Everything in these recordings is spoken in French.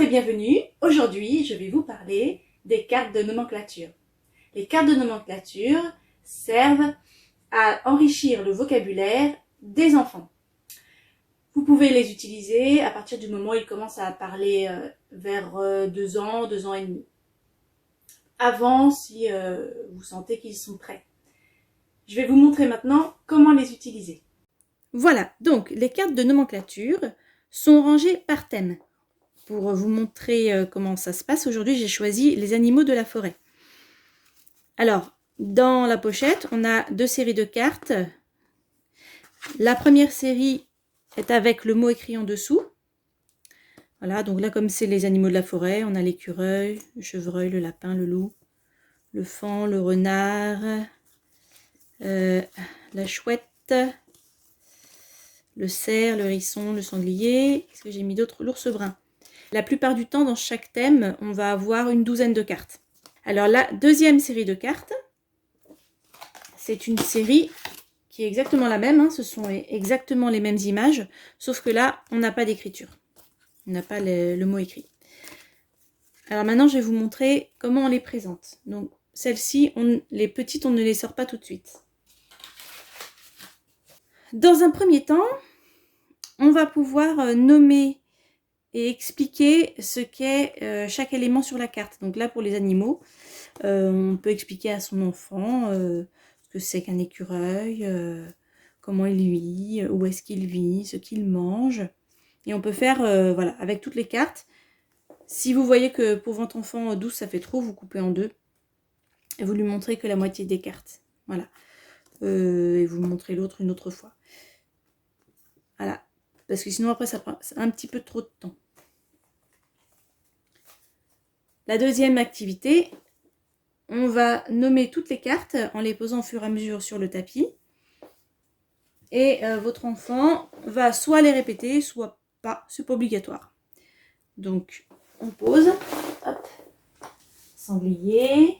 bienvenue. Aujourd'hui, je vais vous parler des cartes de nomenclature. Les cartes de nomenclature servent à enrichir le vocabulaire des enfants. Vous pouvez les utiliser à partir du moment où ils commencent à parler vers 2 ans, 2 ans et demi. Avant, si vous sentez qu'ils sont prêts. Je vais vous montrer maintenant comment les utiliser. Voilà, donc les cartes de nomenclature sont rangées par thème. Pour vous montrer comment ça se passe, aujourd'hui j'ai choisi les animaux de la forêt. Alors, dans la pochette, on a 2 séries de cartes. La première série est avec le mot écrit en dessous. Voilà, donc là comme c'est les animaux de la forêt, on a l'écureuil, le chevreuil, le lapin, le loup, le faon, le renard, la chouette, le cerf, le hérisson, le sanglier. Qu'est-ce que j'ai mis d'autre? L'ours brun. La plupart du temps, dans chaque thème, on va avoir une douzaine de cartes. Alors la deuxième série de cartes, c'est une série qui est exactement la même. Hein, ce sont exactement les mêmes images, sauf que là, on n'a pas d'écriture. On n'a pas le mot écrit. Alors maintenant, je vais vous montrer comment on les présente. Donc celles-ci, les petites, on ne les sort pas tout de suite. Dans un premier temps, on va pouvoir nommer et expliquer ce qu'est chaque élément sur la carte. Donc là, pour les animaux, on peut expliquer à son enfant ce que c'est qu'un écureuil, comment il vit, où est-ce qu'il vit, ce qu'il mange. Et on peut faire, voilà, avec toutes les cartes. Si vous voyez que pour votre enfant 12, ça fait trop, vous coupez en 2. Et vous lui montrez que la moitié des cartes. Voilà. Et vous montrez l'autre une autre fois. Voilà. Parce que sinon, après, ça prend un petit peu trop de temps. La deuxième activité, on va nommer toutes les cartes en les posant au fur et à mesure sur le tapis. Et votre enfant va soit les répéter, soit pas. C'est pas obligatoire. Donc, on pose. Hop. Sanglier,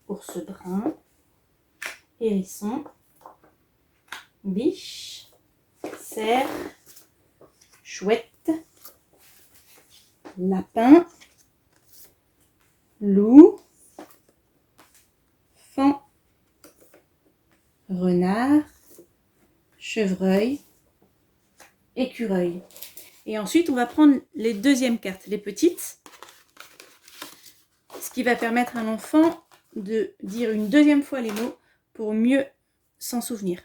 ours brun, hérisson, biche, cerf, chouette, lapin, loup, faon, renard, chevreuil, écureuil. Et ensuite, on va prendre les deuxièmes cartes, les petites, ce qui va permettre à l'enfant de dire une deuxième fois les mots pour mieux s'en souvenir.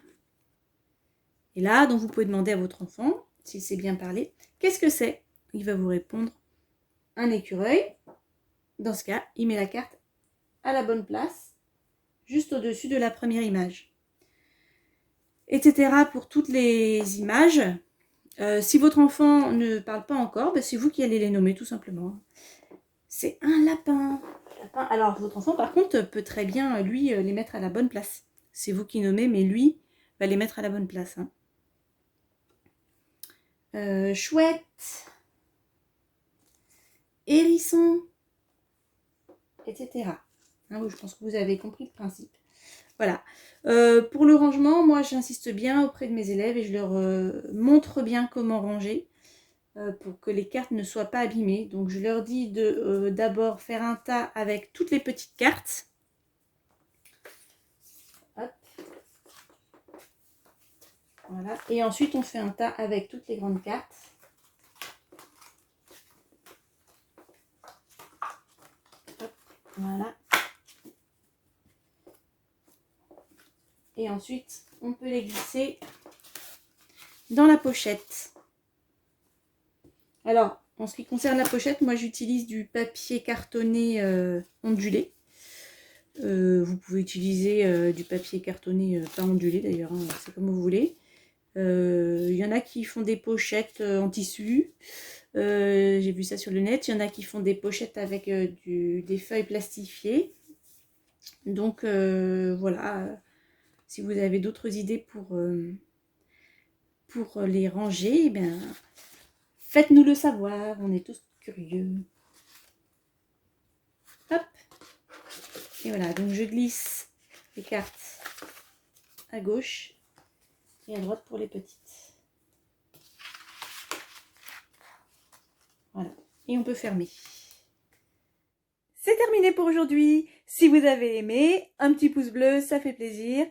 Et là, donc vous pouvez demander à votre enfant, s'il sait bien parler, qu'est-ce que c'est? Il va vous répondre un écureuil. Dans ce cas, il met la carte à la bonne place, juste au-dessus de la première image. Etc. pour toutes les images. Si votre enfant ne parle pas encore, c'est vous qui allez les nommer tout simplement. C'est un lapin. Alors votre enfant par contre peut très bien lui les mettre à la bonne place. C'est vous qui nommez, mais lui va les mettre à la bonne place. Hein. Chouette, hérisson, etc. Hein, je pense que vous avez compris le principe. Voilà. Pour le rangement, moi j'insiste bien auprès de mes élèves et je leur montre bien comment ranger pour que les cartes ne soient pas abîmées. Donc je leur dis d'abord faire un tas avec toutes les petites cartes. Hop. Voilà. Et ensuite on fait un tas avec toutes les grandes cartes. Hop. Voilà. Et ensuite, on peut les glisser dans la pochette. Alors, en ce qui concerne la pochette, moi j'utilise du papier cartonné ondulé. Vous pouvez utiliser du papier cartonné pas ondulé d'ailleurs, hein, c'est comme vous voulez. Il y en a qui font des pochettes en tissu. J'ai vu ça sur le net. Il y en a qui font des pochettes avec des feuilles plastifiées. Donc voilà. Si vous avez d'autres idées pour les ranger, eh bien, faites-nous le savoir, on est tous curieux. Hop. Et voilà, donc je glisse les cartes à gauche et à droite pour les petites. Voilà. et on peut fermer. C'est terminé pour aujourd'hui. Si vous avez aimé, un petit pouce bleu, ça fait plaisir.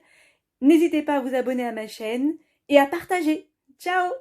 N'hésitez pas à vous abonner à ma chaîne et à partager. Ciao!